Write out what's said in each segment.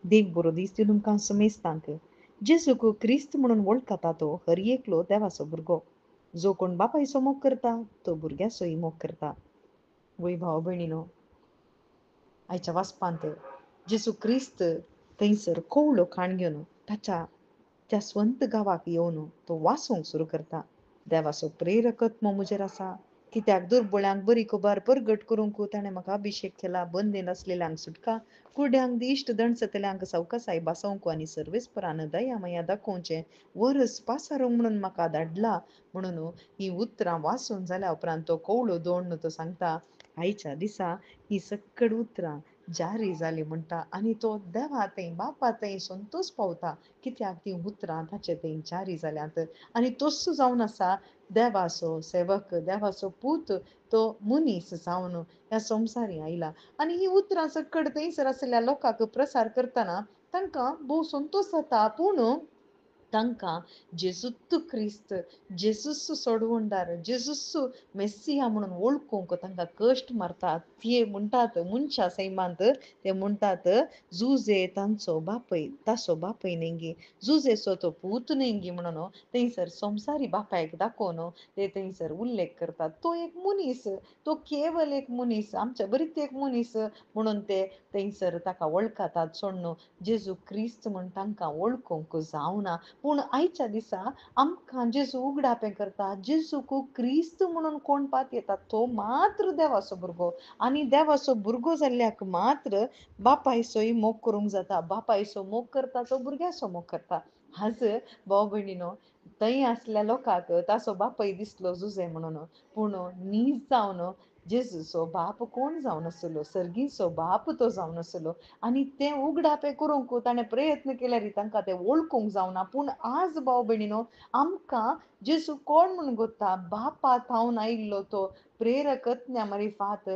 देव बरो दीस दिवन तुमकां समेस्तांक जेजूक क्रिस्त म्हणून वळखता तो हर एकलो देवाचो भुरगो. जो कोण बापायचो मोग करता तो भुरग्याचोय मोग करता. वय भाव भयणीनो, आयच्या वाचपांत जेजू क्रिस्त थंयसर कोवळो खाण घेवन ताच्या त्या स्वंत गावाक येवन तो वासूंक सुरू करता. देवाचो प्रेरकत्व मुजेर आसा, कित्याक दुर्बळ्यांक बरी खबर परगट करूंक ताणें म्हाका अभिषेक केला. बंदे नसलेल्यांक सुटका, कुड्यांक दिश्ट दणसतल्यांक सावकासाय बासोवंक आनी सर्वेस्परान दया माया दाखोवचें वरस पासारूंक म्हणून म्हाका धाडला. म्हणून ही उतरां वाचून जाल्या उपरांत तो कवळो दोन तो सांगता, आयच्या दिसा ही सकड उतरां जारी जाली म्हणटा आनी तो देवा थंय बापा थंय संतोष पावता, कित्याक ती उतरां ताचे थंय जारी जाल्यात. आनी तस्सो जावन आसा देवाचो सेवक, देवाचो पूत, तो मनीस जावन ह्या संवसारी आयला. आनी ही उतरां सकड थंयसर आसलेल्या लोकांक प्रसार करतना तांकां भोव संतोश जाता. पूण तांकां जेजूत क्रिस्त, जेजूस सोडवणदार, जेजूस मेस्सिया म्हणून वळखूंक तांकां कश्ट मारतात. ते म्हणटात मनशा सैमांत ते म्हणटात, जुजे तांचो बापय ताचो बापय नेंगी, जुजेचो तो पूत नेंगी म्हणून थंयसर संवसारी बापायक दाखोवन ते थंयसर उल्लेख करतात. तो एक मनीस, तो केवल एक मनीस, आमच्या बरीच एक मनीस म्हणून ते थंयसर ताका वळखतात. सोडून जेजू क्रिस्त म्हण तांकां वळखूंक जावना. पूण आयच्या दिसा आमकां जेजू उगडापें करता. जेजूक क्रिस्त म्हणून कोण पात येता तो मात्र देवाचो भुरगो. आनी देवाचो भुरगो जाल्ल्याक मात्र बापायचोय मोग करूंक जाता. बापायचो मोग करता तो भुरग्याचो मोग करता. आज भाव भयणीनो, थंय आसल्या लोकांक ताचो बापय दिसलो जुजे म्हणून, पूण नीज जावन जेजूचो बाप कोण जावन आसलो, सर्गीचो बाप तो जावन आसलो. आनी तें उगडापें करूंक ताणें प्रयत्न केल्यार तांकां तें वळखूंक जावना. पूण आज भाव भयणीनो, आमकां जेजू कोण म्हणून कोत्ता, बापा थावन आयिल्लो तो प्रेरकत्न्या मारिफात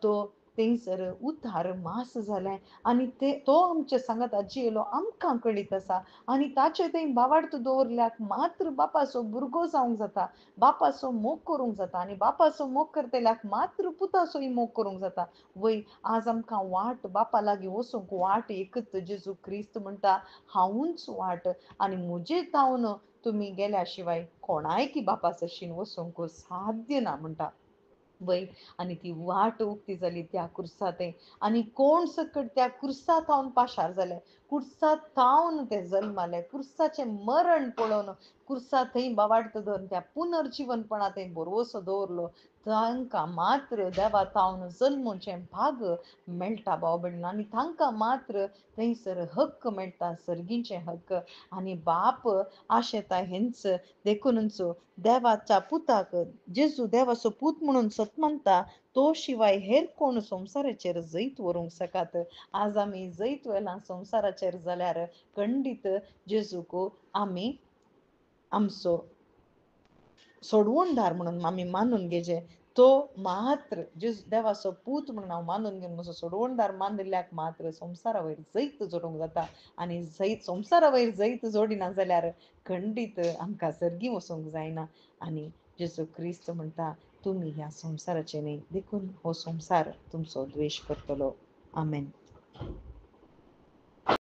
तो थंयसर उद्धार मास जालें आनी तो आमचे सांगाता जियेलो आमकां कळीत आसा. आनी ताचे थंय बावार्थ दवरल्याक मात्र बापाचो भुरगो जावंक जाता, बापाचो मोग करूंक जाता. आनी बापाचो मोग करतल्याक मात्र पुताचोय मोग करूंक जाता. वय आज आमकां वाट बापा लागीं वचूंक वाट एकच जेजू क्रिस्त म्हणटा, हांवूच वाट आनी म्हजे थावन तुमी गेल्या शिवाय कोणायकी बापा सशीन वचूंक साध्य ना म्हणटा. वय आनी ती वाट उक्ती जाली त्या कुर्सा थंय. आनी कोण सकट त्या कुर्सा थावन पाशार जाले, कुर्सा थावन ते जल्माले, कुर्साचें मरण पळोवन कुर्सा थंय बावार्थ दवरून त्या पुनर्जीवनपणा थंय भरवोसो दवरलो. तांकां मात्र देवा थावन जल्मोवचें भाग मेळटा भाव भयणीनो. आनी तांकां मात्र थंयसर हक्क मेळटा, सर्गीचे हक्क. आनी बाप आशेता हेंच देखूनच देवाच्या पुताक जेजू देवाचो पूत म्हणून सतमानता, तो शिवाय हेर कोण संवसाराचेर जैत व्हरूंक सकात. आज आमी जैत वेला संवसाराचेर जाल्यार खंडीत जेजूक आमी आमचो सोडवणदार म्हणून आमी मानून घेवचें. तो मात्र देवाचो पूत म्हणून हांव मानून घेवन म्हजो सोडवणदार मानल्याक मात्र संवसारा वयर जैत जोडूंक जाता. आनी जैत संवसारा वयर जैत जोडिना जाल्यार खंडीत आमकां सर्गी वचूंक जायना. आनी जेजू क्रिस्त म्हणटा, तुमी ह्या संवसाराचे न्ही, देखून हो संवसार तुमचो द्वेश करतलो. आमेन.